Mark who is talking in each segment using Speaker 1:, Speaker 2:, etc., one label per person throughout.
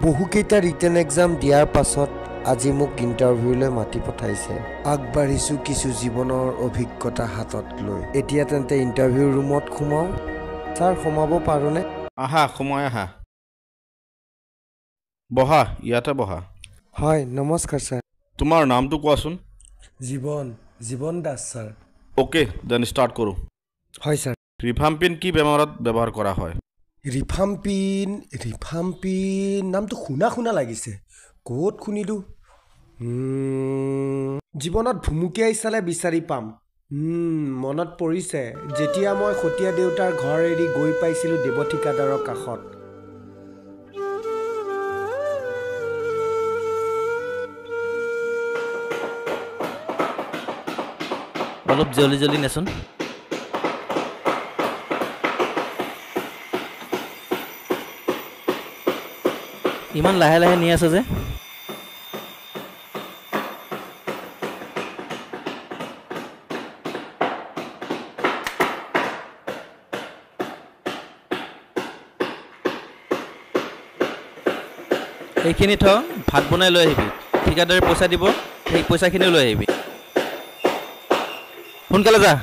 Speaker 1: বহুকেইটা written exam দিয়াৰ পাছত আজি মোক ইণ্টাৰভিউলৈ মাতি পঠাইছে। আগবাঢ়িছোঁ কিছু জীৱনৰ অভিজ্ঞতা হাতত লৈ। এতিয়া তেন্তে ইণ্টাৰভিউ ৰুমত সোমাওঁ। ছাৰ সোমাব পাৰোঁনে?
Speaker 2: আহা সময় আহা বহা ইয়াতে বহা।
Speaker 1: হয় নমস্কাৰ ছাৰ।
Speaker 2: তোমাৰ নামটো কোৱাচোন।
Speaker 1: Jibon Das sir.
Speaker 2: Okay then start কৰোঁ।
Speaker 1: হয় ছাৰ।
Speaker 2: ৰিফাম্পিন কি বেমাৰত ব্যৱহাৰ কৰা হয়?
Speaker 1: ৰিফাম্পিন নামটো শুনা লাগিছে। ক'ত শুনিলোঁ? জীৱনত ভুমুকিয়াই চালে বিচাৰি পাম। মনত পৰিছে যেতিয়া মই সতীয়া দেউতাৰ ঘৰ এৰি গৈ পাইছিলোঁ দেৱ ঠিকাদাৰৰ কাষত।
Speaker 3: অলপ জলদি নেচোন। ইমান লাহে লাহে নি আছে যে? এইখিনি থ, ভাত বনাই লৈ আহিবি। ঠিকাদাৰে পইচা দিব, সেই পইচাখিনিও লৈ আহিবি। সোনকালে যা।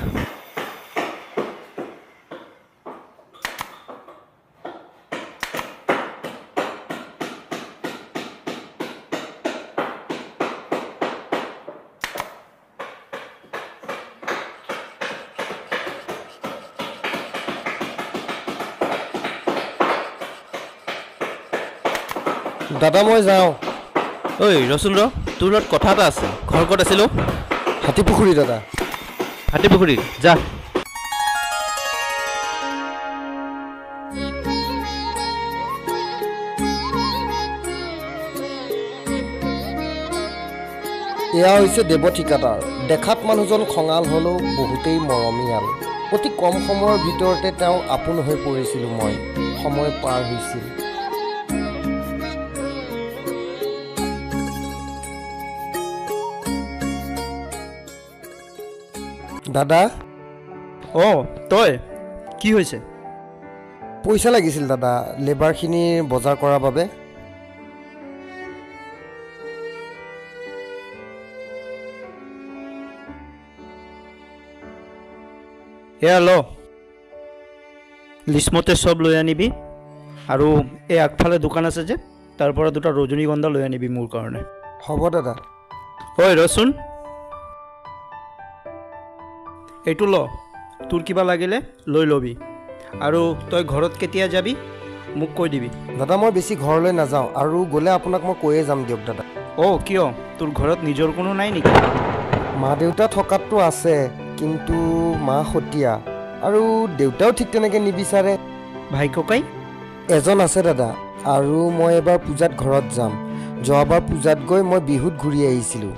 Speaker 1: দাদা মই যাওঁ।
Speaker 3: ঐ ৰচোন তোৰ লগত কথা এটা আছে। ঘৰ ক'ত আছিলোঁ?
Speaker 1: হাতীপুখুৰী দাদা।
Speaker 3: হাতীপুখুৰীত যা।
Speaker 1: এয়া হৈছে দেৱ ঠিকাদাৰ। দেখাত মানুহজন খঙাল হ'লেও বহুতেই মৰমীয়াল। অতি কম সময়ৰ ভিতৰতে তেওঁ আপোন হৈ পৰিছিলোঁ মই। সময় পাৰ হৈছিল। দাদা।
Speaker 4: তই কি হৈছে?
Speaker 1: পইচা লাগিছিল দাদা, লেবাৰখিনিৰ বজাৰ কৰাৰ বাবে।
Speaker 4: এয়া ল, লিষ্টমতে চব লৈ আনিবি। আৰু এই আগফালে দোকান আছে যে, তাৰ পৰা 2টা ৰজনীগন্ধা লৈ আনিবি মোৰ কাৰণে।
Speaker 1: হ'ব দাদা।
Speaker 4: ঐ ৰচোন, এইটো ল, তোৰ কিবা লাগিলে লৈ ল'বি। আৰু তই ঘৰত কেতিয়া যাবি মোক কৈ দিবি।
Speaker 1: দাদা মই বেছি ঘৰলৈ নাযাওঁ, আৰু গ'লে আপোনাক মই কৈয়ে যাম দিয়ক দাদা।
Speaker 4: কিয়? তোৰ ঘৰত নিজৰ কোনো নাই নেকি?
Speaker 1: মা দেউতা থকাততো আছে, কিন্তু মা সতীয়া আৰু দেউতাও ঠিক তেনেকৈ নিবিচাৰে।
Speaker 4: ভাই ককাই?
Speaker 1: এজন আছে দাদা, আৰু মই এবাৰ পূজাত ঘৰত যাম। যোৱাবাৰ পূজাত গৈ মই বিহুত ঘূৰি আহিছিলোঁ।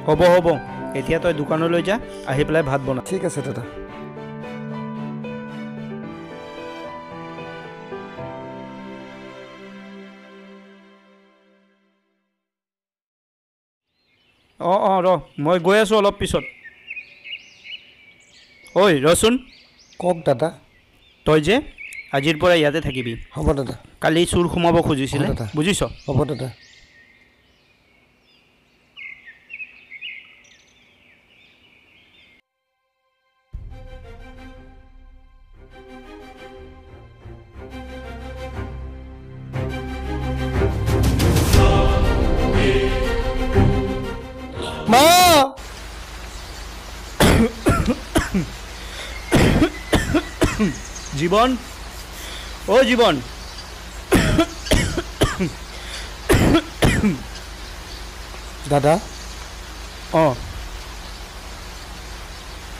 Speaker 4: হ'ব এতিয়া তই দোকানলৈ যা, আহি পেলাই ভাত বনা।
Speaker 1: ঠিক আছে দাদা।
Speaker 4: ৰ মই গৈ আছোঁ অলপ পিছত। ঐ ৰচোন।
Speaker 1: কওক দাদা।
Speaker 4: তই যে আজিৰ পৰা ইয়াতে থাকিবি।
Speaker 1: হ'ব দাদা।
Speaker 4: কালি চুৰ সোমাব খুজিছিলে,
Speaker 1: দাদা
Speaker 4: বুজিছ?
Speaker 1: হ'ব দাদা। মা!
Speaker 4: জীৱন, জীৱন।
Speaker 1: দাদা।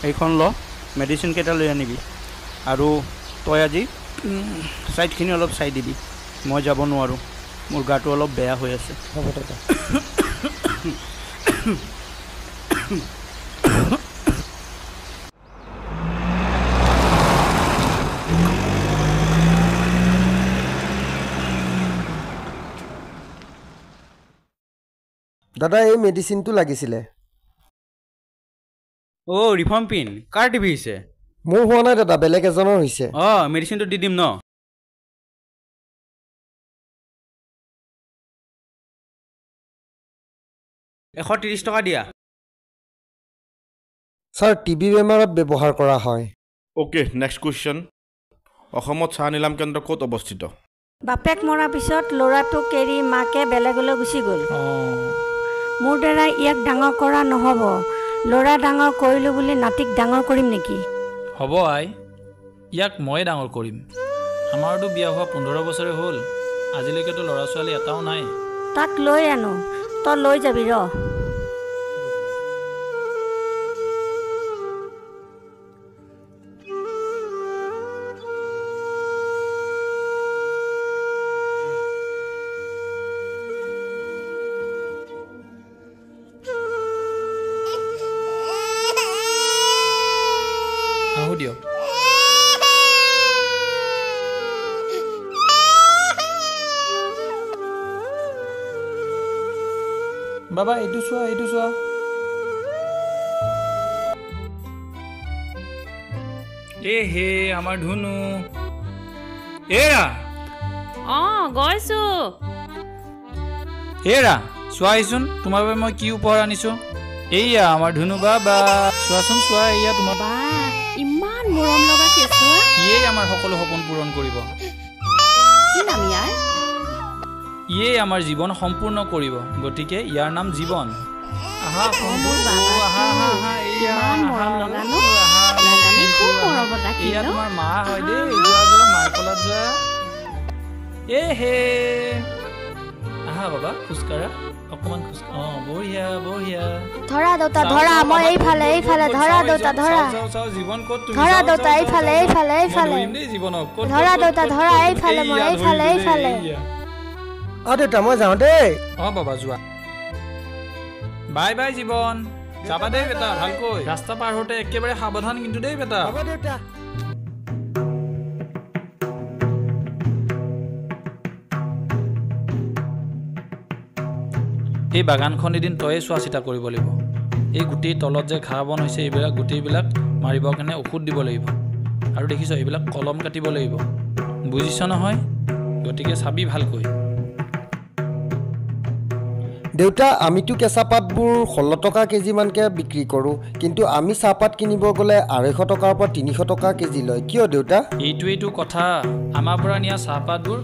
Speaker 4: এইখন ল, মেডিচিন কেইটা লৈ আনিবি। আৰু তই আজি ছাইডখিনি অলপ চাই দিবি। মই যাব নোৱাৰোঁ, মোৰ গাটো অলপ বেয়া হৈ আছে।
Speaker 1: হ'ব দাদা। দাদা এই মেডিচিনটো লাগিছিলে।
Speaker 3: ৰিফাম্পিন কাৰ টিভি হৈছে?
Speaker 1: মোৰ হোৱা নাই দাদা, বেলেগ এজনৰ হৈছে।
Speaker 3: মেডিচিনটো দি দিম ন? 130 টকা দিয়া
Speaker 1: ছাৰ টিবি বেমাৰত ব্যৱহাৰ কৰা হয়
Speaker 2: অ'কে নেক্সট কুৱেশ্যন অসমত চাহ নিলাম কেন্দ্ৰ ক'ত অৱস্থিত
Speaker 5: বাপেক মৰাৰ পিছত ল'ৰাটোক এৰি মাকে বেলেগলৈ গুচি গ'ল মোৰ দ্বাৰা ইয়াক ডাঙৰ কৰা নহ'ব ল'ৰা ডাঙৰ কৰিলোঁ বুলি নাতিক ডাঙৰ কৰিম নেকি
Speaker 6: হ'ব আই ইয়াক ময়ে ডাঙৰ কৰিম আমাৰতো বিয়া হোৱা 15 বছৰে হ'ল আজিলৈকেতো ল'ৰা ছোৱালী এটাও নাই
Speaker 5: তাক লৈ আনো তই লৈ যাবি ৰ
Speaker 6: আহো দিয়ক বাবা এইটো চোৱা হে আমাৰ ধুনু এৰা
Speaker 7: গৈছো
Speaker 6: এৰা চোৱা আহিচোন তোমাৰ বাবে মই কি উপহাৰ আনিছো এইয়া আমাৰ ধুনু বাবা চোৱাচোন চোৱা এইয়া তোমাৰ
Speaker 7: বা ইমান মৰম লগা কেঁচুৱা
Speaker 6: ইয়েই আমাৰ সকলো সপোন পূৰণ কৰিব
Speaker 7: কি নাম ইয়াৰ
Speaker 6: ইয়েই আমাৰ জীৱন সম্পূৰ্ণ কৰিব গতিকে ইয়াৰ নাম জীৱন আহা
Speaker 7: মোৰ বাবা ইমান মৰম লগা ন ইয়াক আমি খুব মৰমত ৰাখিম
Speaker 6: এয়া
Speaker 7: ন
Speaker 6: তোমাৰ মা হয় দেই যোৱা মাৰ কলাত যোৱা হে আহা বাবা খোজকাঢ়া অকমান বঢ়িয়া
Speaker 8: ধৰা দেউতা ধৰা মই এইফালে ধৰা দেউতা ধৰা
Speaker 6: জীৱন ক'ত তুমি
Speaker 8: ধৰা দেউতা এইফালে
Speaker 6: জীৱনক
Speaker 8: ধৰা দেউতা ধৰা এইফালে মই এইফালে
Speaker 1: দেউতা মই যাওঁ দেই
Speaker 6: বাবা যোৱা বাই বাই জীৱন যাবা দেই বেটা ভালকৈ ৰাস্তা পাৰ হওঁতে একেবাৰে সাৱধান কিন্তু দেই বেটা
Speaker 1: হ'ব দেউতা
Speaker 6: এই বাগানখন এদিন তয়ে চোৱা চিতা কৰিব লাগিব এই গোটেই তলত যে ঘাঁহ বন হৈছে এইবিলাক গোটেইবিলাক মাৰিবৰ কাৰণে ঔষধ দিব লাগিব আৰু দেখিছ এইবিলাক কলম কাটিব লাগিব বুজিছ নহয় গতিকে চাবি ভালকৈ
Speaker 1: দেউতা আমিতো কেঁচা পাতবোৰ 16 টকা কেজিমানকৈ বিক্ৰী কৰোঁ কিন্তু আমি চাহপাত কিনিব গ'লে 250 টকাৰ পৰা 300 টকা কেজি লয় কিয় দেউতা
Speaker 6: এইটোৱেইটো কথা আমাৰ পৰা নিয়া চাহপাতবোৰ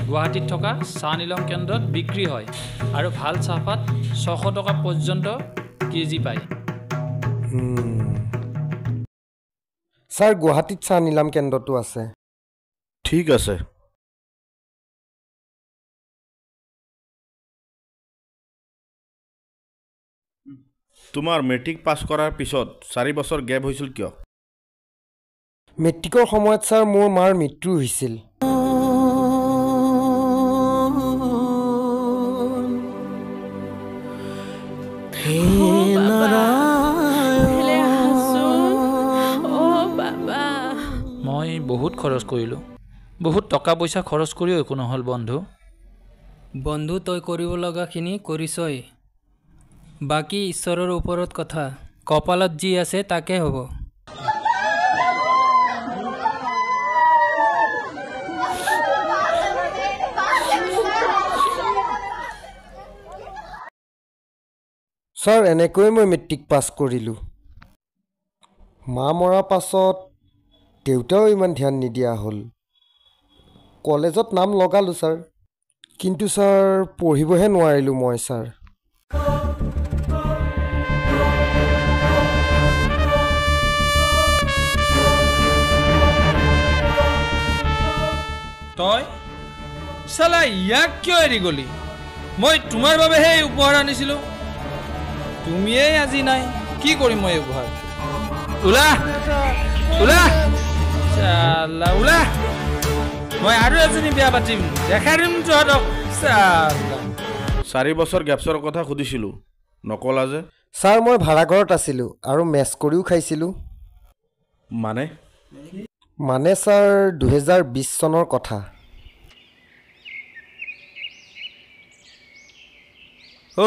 Speaker 6: গুৱাহাটীত থকা চাহ নিলাম কেন্দ্ৰত বিক্ৰী হয় আৰু ভাল চাহপাত 600 টকা পৰ্যন্ত কেজি পায়
Speaker 1: ছাৰ গুৱাহাটীত চাহ নিলাম কেন্দ্ৰটো আছে
Speaker 2: ঠিক আছে তোমাৰ মেট্ৰিক পাছ কৰাৰ পিছত 4 বছৰ গেপ হৈছিল কিয়
Speaker 1: মেট্ৰিকৰ সময়ত ছাৰ মোৰ মাৰ মৃত্যু হৈছিল
Speaker 6: মই বহুত খৰচ কৰিলোঁ বহুত টকা পইচা খৰচ কৰিও একো নহ'ল বন্ধু তই কৰিব লগাখিনি কৰিছই বাকী ঈশ্বৰৰ ওপৰত কথা কপালত যি আছে তাকে হ'ব
Speaker 1: ছাৰ এনেকৈয়ে মই মেট্ৰিক পাছ কৰিলোঁ মা মৰাৰ পাছত দেউতাও ইমান ধ্যান নিদিয়া হ'ল কলেজত নাম লগালোঁ ছাৰ কিন্তু ছাৰ পঢ়িবহে নোৱাৰিলোঁ মই ছাৰ
Speaker 6: তই চালা ইয়াক কিয় এৰি গলি মই তোমাৰ বাবেহে উপহাৰ আনিছিলোঁ তুমিয়েই আজি নাই কি কৰিম মই উপহাৰ ওলা মই আৰু এজনী বিয়া পাতিম দেখাই দিম তহঁতক
Speaker 2: 4 বছৰ গেপছৰ কথা সুধিছিলোঁ নকলা যে
Speaker 1: ছাৰ মই ভাড়াঘৰত আছিলোঁ আৰু মেছ কৰিও খাইছিলোঁ মানে ছাৰ 2020 চনৰ কথা
Speaker 3: ঐ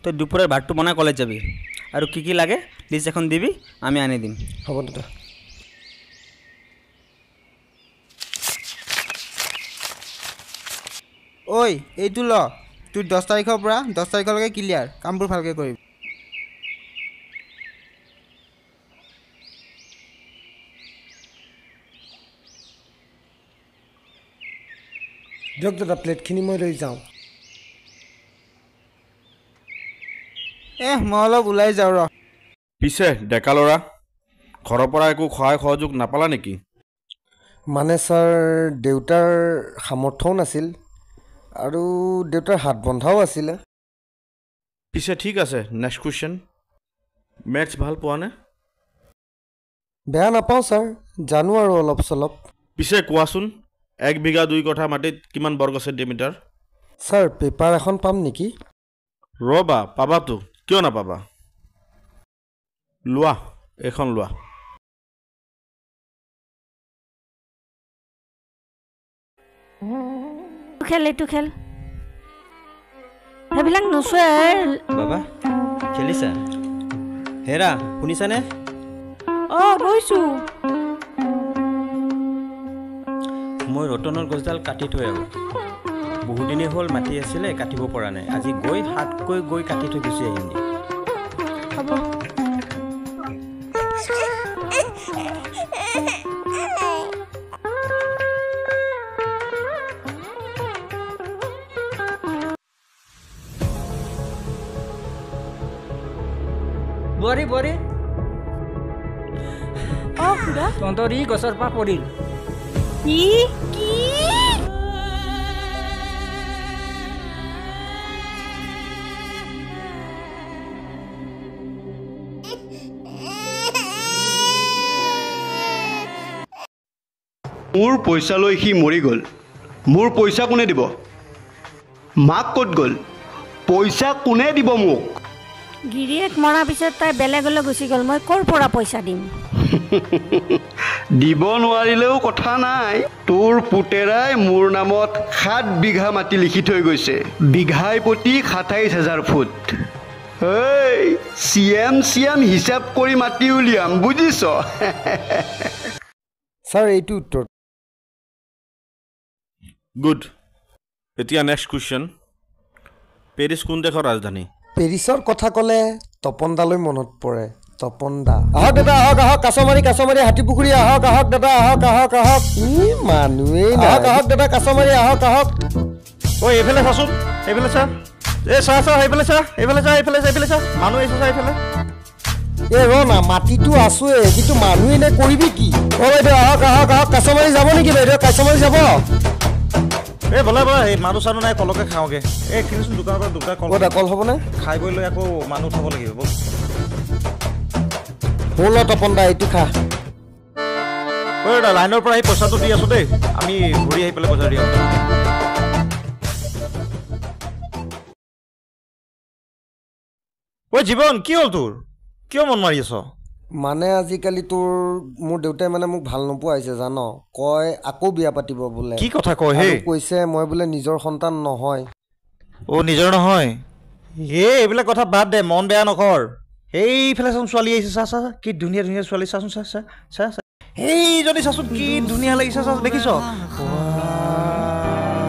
Speaker 3: তই দুপৰীয়াৰ ভাতটো বনাই কলেজ যাবি আৰু কি লাগে লিষ্ট এখন দিবি আমি আনি দিম
Speaker 1: হ'ব দাদা
Speaker 9: ঐ এইটো ল তোৰ 10 তাৰিখৰ পৰা 10 তাৰিখলৈকে ক্লিয়াৰ কামবোৰ ভালকৈ কৰিবি
Speaker 1: দিয়ক দাদা প্লেটখিনি মই লৈ যাওঁ
Speaker 4: মই অলপ ওলাই যাওঁ ৰ
Speaker 2: পিছে ডেকা ল'ৰা ঘৰৰ পৰা একো সহায় সহযোগ নাপালা নেকি
Speaker 1: মানে ছাৰ দেউতাৰ সামৰ্থ্যও নাছিল আৰু দেউতাৰ হাত বন্ধাও আছিলে
Speaker 2: পিছে ঠিক আছে নেক্সট কুৱেশ্যন মেথছ ভাল পোৱা নে
Speaker 1: বেয়া নাপাওঁ ছাৰ জানো আৰু অলপ চলপ
Speaker 2: পিছে কোৱাচোন 1 বিঘা 2 কঠা মাটিত কিমান বৰ্গ চেণ্টিমিটাৰ
Speaker 1: ছাৰ পেপাৰ এখন পাম নেকি
Speaker 2: ৰ'বা পাবাতো কিয় নাপাবা লোৱা এইখন লোৱা
Speaker 5: এইটো খেল সেইবিলাক নোচোৱে
Speaker 3: বাবা খেলিছা হেৰা শুনিছানে
Speaker 5: গৈছোঁ
Speaker 3: মই ৰতনৰ গছডাল কাটি থৈ আহোঁ বহুদিনেই হ'ল মাটি আছিলে কাটিব পৰা নাই আজি গৈ হাতকৈ গৈ কাটি থৈ গুচি আহিম দে
Speaker 5: হ'ব
Speaker 6: বোৱাৰী বোৱাৰী তহঁতৰ ই গছৰ পৰা পৰিল
Speaker 9: মোৰ পইচা লৈ সি মৰি গ'ল মোৰ পইচা কোনে দিব মাক ক'ত গ'ল পইচা কোনে দিব মোক
Speaker 5: গিৰিয়েক মৰাৰ পিছত তাই বেলেগলৈ গুচি গ'ল মই ক'ৰ পৰা পইচা দিম
Speaker 9: দিব নোৱাৰিলেও কথা নাই তোৰ পুতেৰাই মোৰ নামত 7 বিঘা মাটি লিখি থৈ গৈছে বিঘাই প্ৰতি 27,000 ফুট চিএম হিচাপ কৰি মাটি উলিয়াম বুজিছ
Speaker 1: ছাৰ এইটো উত্তৰ
Speaker 2: গুড এতিয়া নেক্সট কুৱেশ্যন পেৰিছ কোন দেশৰ ৰাজধানী
Speaker 1: পেৰিছৰ কথা ক'লে তপনদালৈ মনত পৰে তপনদা আহক দাদা আহক কাছমাৰী হাতীপুখুৰী আহক দাদা আহক মানুহেই আহক দাদা কাছমাৰী আহক
Speaker 4: ঐ এইফালে চাচোন এইফালে চা চা এইফালে চা এইফালে চা মানুহ আহিছে চা এইফালে
Speaker 1: ৰ না মাটিটো আছোৱে কিন্তু মানুহে এনে কৰিবি কি বাইদেউ আহক কাছমাৰী যাব নেকি বাইদেউ কাছমাৰী যাব
Speaker 4: বলে এই মানুহ চানুহ নাই কলকে খাওঁগে কিনিচোন দোকানৰ পৰা দুটা কল
Speaker 1: কল হ'বনে
Speaker 4: খাই বৈ লৈ আকৌ মানুহ উঠাব লাগিব
Speaker 1: ব'ল তপনদা এইটো খা
Speaker 4: লাইনৰ পৰা আহি পইচাটো দি আছো দেই আমি ঘূৰি আহি পেলাই পইচা দিওঁ জীৱন কি হ'ল তোৰ কিয় মন মাৰি আছ
Speaker 1: মানে আজিকালি তোৰ মোৰ দেউতাই মানে মোক ভাল নোপোৱা হৈছে জান কয় আকৌ বিয়া পাতিব বোলে
Speaker 4: কি কথা কয় হে
Speaker 1: কৈছে মই বোলে নিজৰ সন্তান নহয়
Speaker 4: নিজৰ নহয় এইবিলাক কথা বাদ দে মন বেয়া নকৰ এইফালে চাচোন ছোৱালী আহিছে চা কি ধুনীয়া ছোৱালী চাচোন চা এইজনী চাচোন কি ধুনীয়া লাগিছে চা দেখিছ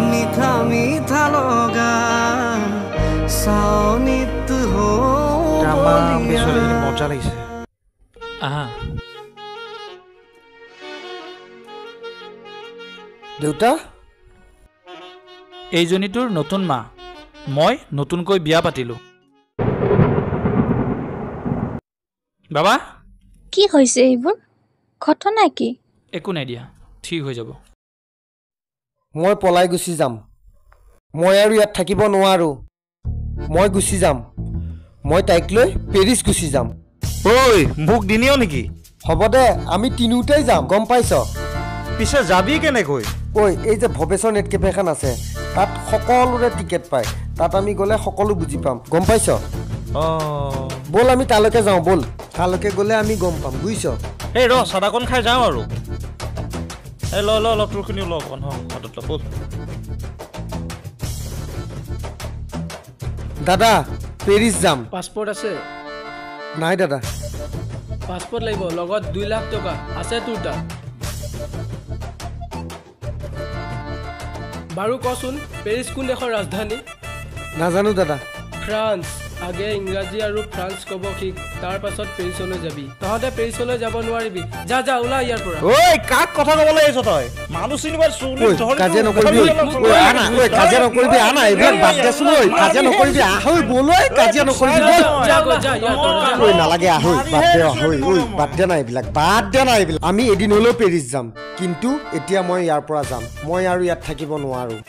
Speaker 4: মিঠা মিঠা লগা চাউনিত মজা লাগিছে
Speaker 1: দেউতা
Speaker 6: এইজনী তোৰ নতুন মা মই নতুনকৈ বিয়া পাতিলোঁ বাবা
Speaker 8: কি হৈছে এইবোৰ ঘটনা কি
Speaker 6: একো নাই দিয়া ঠিক হৈ যাব
Speaker 1: মই পলাই গুচি যাম মই আৰু ইয়াত থাকিব নোৱাৰো মই গুচি যাম মই তাইক লৈ পেৰিছ গুচি যাম
Speaker 4: ঐ মোক দিনিও নেকি
Speaker 1: হ'ব দে আমি তিনিওটাই যাম গম পাইছ
Speaker 4: পিছে যাবি কেনেকৈ
Speaker 1: ঐ এই যে ভৱেশ্বৰ নেট কেফে এখন আছে তাত সকলোৰে টিকেট পায় তাত আমি গ'লে সকলো বুজি পাম গম পাইছ ব'ল আমি তালৈকে যাওঁ ব'ল তালৈকে গ'লে আমি গম পাম বুজিছ
Speaker 4: এই ৰ চাদাকণ খাই যাওঁ আৰু এই ল তোৰখিনিও ল অকণ হাতত ব'ল
Speaker 1: দাদা পেৰিছ যাম
Speaker 6: পাছপৰ্ট আছে
Speaker 1: নাই দাদা
Speaker 6: পাছপৰ্ট লাগিব লগত 2 লাখ টকা আছে তোৰ তাত বাৰু কচোন পেৰিছ কোন দেশৰ ৰাজধানী
Speaker 1: নাজানো দাদা
Speaker 6: ফ্ৰান্স
Speaker 10: আগে ইংৰাজী আৰু ফ্ৰান্স ক'ব শিক তাৰ পাছত পেৰিছলৈ যাবি তহঁতে পেৰিছলৈ যাব নোৱাৰিবি যা যা ওলা ইয়াৰ পৰা
Speaker 4: ঐ কাক কথা ক'ব লাগিছ তই মানুহ চিনিবা চুলি
Speaker 1: কাজিয়া নকৰিবি কাজিয়া নকৰিবি আনা এইবিলাক বাদ দেচোন ঐ কাজিয়া নকৰিবি আহৈ বল ঐ কাজিয়া নকৰিবি বল নালাগে আহৈ বাদ দে আহৈ ঐ বাদ দে না এইবিলাক আমি এদিন হ'লেও পেৰিছ যাম কিন্তু এতিয়া মই ইয়াৰ পৰা যাম মই আৰু ইয়াত থাকিব নোৱাৰোঁ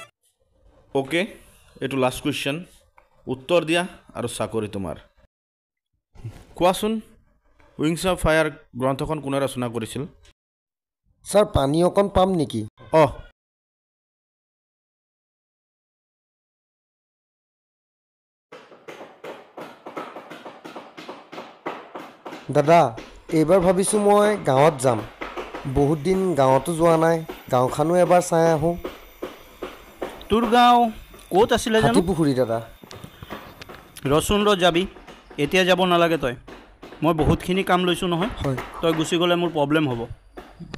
Speaker 2: অ'কে এইটো লাষ্ট কুৱেশ্যন উত্তৰ দিয়া আৰু চাকৰি তোমাৰ কোৱাচোন উইংছ অফ ফায়াৰ গ্ৰন্থখন কোনে ৰচনা কৰিছিল
Speaker 1: ছাৰ পানী অকণ পাম নেকি
Speaker 2: অঁ
Speaker 1: দাদা এইবাৰ ভাবিছোঁ মই গাঁৱত যাম বহুত দিন গাঁৱতো যোৱা নাই গাঁওখনো এবাৰ চাই আহোঁ
Speaker 11: তোৰ গাঁও ক'ত আছিলে জানো
Speaker 1: পুখুৰী দাদা
Speaker 11: ৰচোন যাবি এতিয়া যাব নালাগে তই মই বহুতখিনি কাম লৈছোঁ নহয়
Speaker 1: হয়
Speaker 11: তই গুচি গ'লে মোৰ প্ৰব্লেম হ'ব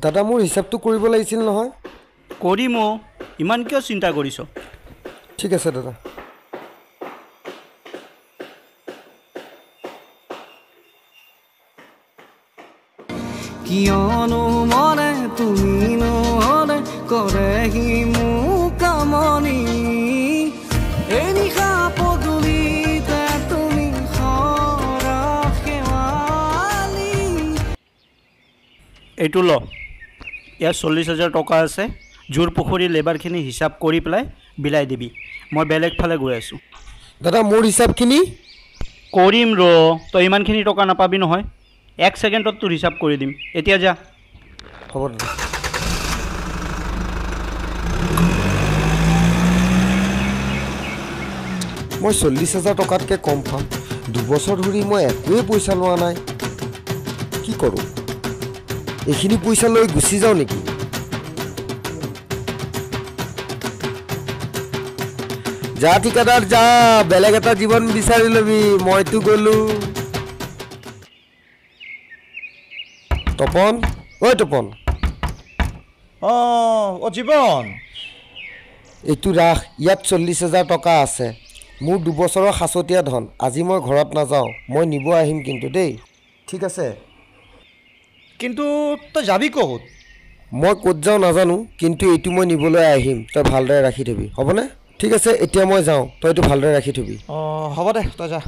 Speaker 1: দাদা মোৰ হিচাপটো কৰিব লাগিছিল নহয়
Speaker 11: কৰিম ইমান কিয় চিন্তা কৰিছ
Speaker 1: ঠিক আছে দাদা
Speaker 12: কিয়নো মনে তুমি নহ'লে কৰেহি মোক কামনি এই নিশা পদূলিতে তুমি শেৱালি
Speaker 11: এইটো ল ইয়াত 40,000 টকা আছে জোৰ পুখুৰী লেবাৰখিনি হিচাপ কৰি পেলাই বিলাই দিবি মই বেলেগ ফালে গৈ আছোঁ
Speaker 1: দাদা মোৰ হিচাপখিনি
Speaker 11: কৰিম তই ইমানখিনি টকা নাপাবি নহয় 1 ছেকেণ্ডত তোৰ হিচাপ কৰি দিম এতিয়া যা
Speaker 1: হ'ব দাদা মই 40,000 টকাতকৈ কম পাম 2 বছৰ ধৰি মই একোৱেই পইচা লোৱা নাই কি কৰোঁ এইখিনি পইচা লৈ গুচি যাওঁ নেকি যা ঠিকাদাৰ যা বেলেগ এটা জীৱন বিচাৰি ল'বি মইতো গ'লোঁ তপন ঐ তপন
Speaker 4: অঁ জীৱন
Speaker 1: এইটো ৰাখ ইয়াত 40,000 টকা আছে মোৰ 2 বছৰৰ সাঁচতীয়া ধন আজি মই ঘৰত নাযাওঁ মই নিব আহিম কিন্তু দেই ঠিক আছে
Speaker 4: কিন্তু তই যাবি ক'ত
Speaker 1: মই ক'ত যাওঁ নাজানো কিন্তু এইটো মই নিবলৈ আহিম তই ভালদৰে ৰাখি থবি হ'বনে ঠিক আছে এতিয়া মই যাওঁ তই এইটো ভালদৰে ৰাখি থবি
Speaker 4: অঁ হ'ব দে তই যা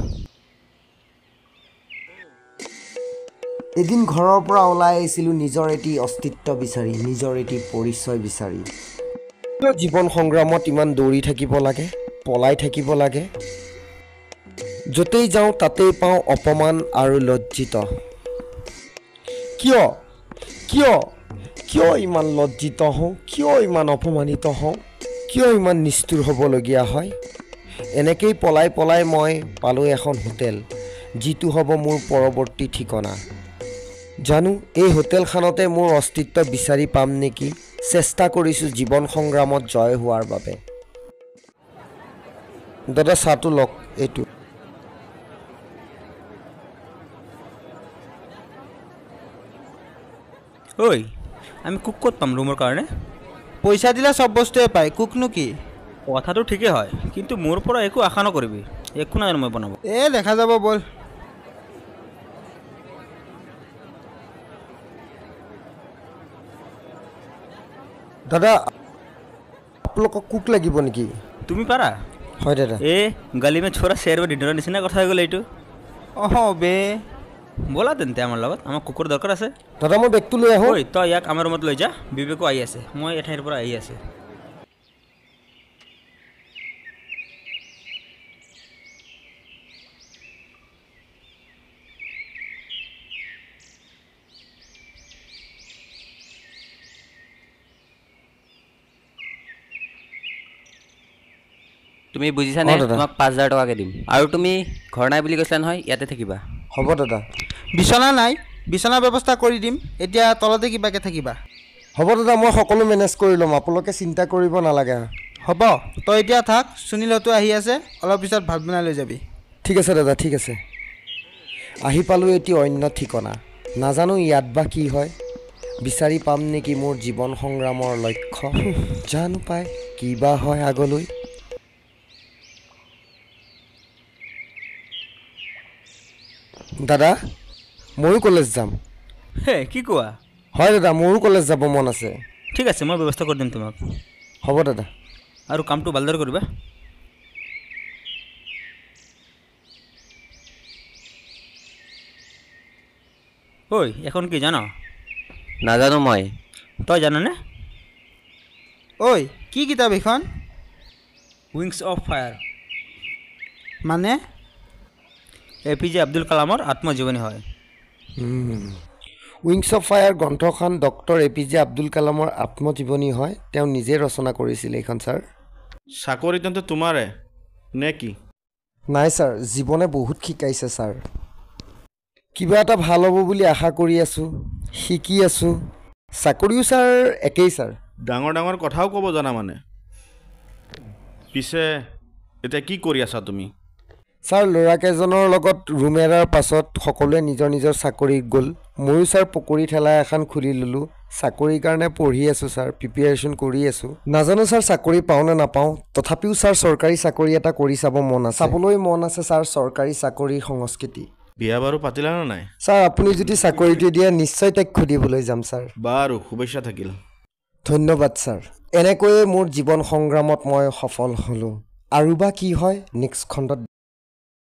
Speaker 1: এদিন ঘৰৰ পৰা ওলাই আহিছিলোঁ নিজৰ এটি অস্তিত্ব বিচাৰি নিজৰ এটি পৰিচয় বিচাৰি জীৱন সংগ্ৰামত ইমান দৌৰি থাকিব লাগে পলাই থাকিব লাগে য'তেই যাওঁ তাতেই পাওঁ অপমান আৰু লজ্জিত কিয় কিয় কিয় ইমান লজ্জিত হওঁ কিয় ইমান অপমানিত হওঁ কিয় ইমান নিষ্ঠুৰ হ'বলগীয়া হয় এনেকেই পলাই পলাই মই পালোঁ এখন হোটেল যিটো হ'ব মোৰ পৰৱৰ্তী ঠিকনা জানো এই হোটেলখনতে মোৰ অস্তিত্ব বিচাৰি পাম নেকি চেষ্টা কৰিছোঁ জীৱন সংগ্ৰামত জয় হোৱাৰ বাবে দাদা চাহটো লওক এইটো
Speaker 3: ঐ আমি কুক ক'ত পাম ৰুমৰ কাৰণে
Speaker 13: পইচা দিলে চব বস্তুৱে পায় কুকনো কি
Speaker 3: কথাটো ঠিকেই হয় কিন্তু মোৰ পৰা একো আশা নকৰিবি একো নাই মই বনাব
Speaker 13: দেখা যাব বল
Speaker 1: দাদা আপোনালোকক কুক লাগিব নেকি
Speaker 3: তুমি পাৰা
Speaker 1: হয় দাদা
Speaker 3: গালি মে ছোৰা শ্বেৰ ডিনাৰৰ নিচিনা কথা হৈ গ'ল এইটো
Speaker 13: বে
Speaker 3: ব'লা তেন্তে আমাৰ লগত আমাক কুকুৰ দৰকাৰ আছে
Speaker 1: দাদা মই বেগটো লৈ আহোঁ
Speaker 3: তই ইয়াক আমাৰ ৰুমত লৈ যা বিবেকো আহি আছে মই এঠাইৰ পৰা আহি আছে
Speaker 14: তুমি বুজিছানে তোমাক 5,000 টকাকৈ দিম আৰু তুমি ঘৰ নাই বুলি কৈছিলা নহয় ইয়াতে থাকিবা
Speaker 1: হ'ব দাদা
Speaker 13: বিচনা নাই বিচনাৰ ব্যৱস্থা কৰি দিম এতিয়া তলতে কিবাকৈ থাকিবা
Speaker 1: হ'ব দাদা মই সকলো মেনেজ কৰি ল'ম আপোনালোকে চিন্তা কৰিব নালাগে
Speaker 13: হ'ব তই এতিয়া থাক সুনীলতো আহি আছে অলপ পিছত ভাত বনাই লৈ যাবি
Speaker 1: ঠিক আছে দাদা ঠিক আছে আহি পালোঁ এটি অন্য ঠিকনা নাজানো ইয়াত বা কি হয় বিচাৰি পাম নেকি মোৰ জীৱন সংগ্ৰামৰ লক্ষ্য জানো পাই কি বা হয় আগলৈ দাদা ময়ো কলেজ যাম
Speaker 11: হে কি কোৱা
Speaker 1: হয় দাদা মোৰো কলেজ যাব মন আছে
Speaker 11: ঠিক আছে মই ব্যৱস্থা কৰি দিম তোমাক
Speaker 1: হ'ব দাদা
Speaker 11: আৰু কামটো ভালদৰে কৰিবা ঐ এখন কি জান
Speaker 14: নাজানো মই
Speaker 11: তই জাননে
Speaker 13: ঐ কি কিতাপ এইখন
Speaker 3: উইংছ অফ ফায়াৰ
Speaker 13: মানে
Speaker 3: APJ আব্দুল কালামৰ আত্মজীৱনী হয়
Speaker 1: উইংছ অফ ফায়াৰ গ্ৰন্থখন ডক্টৰ APJ আব্দুল কালামৰ আত্মজীৱনী হয় তেওঁ নিজে ৰচনা কৰিছিল এইখন ছাৰ
Speaker 2: চাকৰি তেন্তে তোমাৰে নে কি
Speaker 1: নাই ছাৰ জীৱনে বহুত শিকাইছে ছাৰ কিবা এটা ভাল হ'ব বুলি আশা কৰি আছোঁ শিকি আছোঁ চাকৰিও ছাৰ একেই ছাৰ
Speaker 2: ডাঙৰ ডাঙৰ কথাও ক'ব জানা মানে পিছে এতিয়া কি কৰি আছা তুমি
Speaker 1: ছাৰ ল'ৰাকেইজনৰ লগত ৰুম এৰাৰ পাছত সকলোৱে নিজৰ নিজৰ চাকৰিত গ'ল ময়ো ছাৰ পকৰি ঠেলা এখন খুলি ল'লোঁ চাকৰিৰ কাৰণে পঢ়ি আছোঁ ছাৰ প্ৰিপেৰেশ্যন কৰি আছোঁ নাজানো ছাৰ চাকৰি পাওঁ নে নাপাওঁ তথাপিও ছাৰ চৰকাৰী চাকৰি এটা কৰি চাব মন আছে চাবলৈ মন আছে ছাৰ চৰকাৰী চাকৰিৰ সংস্কৃতি
Speaker 2: বিয়া বাৰু পাতিলা নে নাই
Speaker 1: ছাৰ আপুনি যদি চাকৰিটো দিয়ে নিশ্চয় তাইক সুধিবলৈ যাম ছাৰ
Speaker 2: বাৰু শুভেচ্ছা থাকিল
Speaker 1: ধন্যবাদ ছাৰ এনেকৈয়ে মোৰ জীৱন সংগ্ৰামত মই সফল হ'লোঁ আৰু বা কি হয় নেক্সট খণ্ডত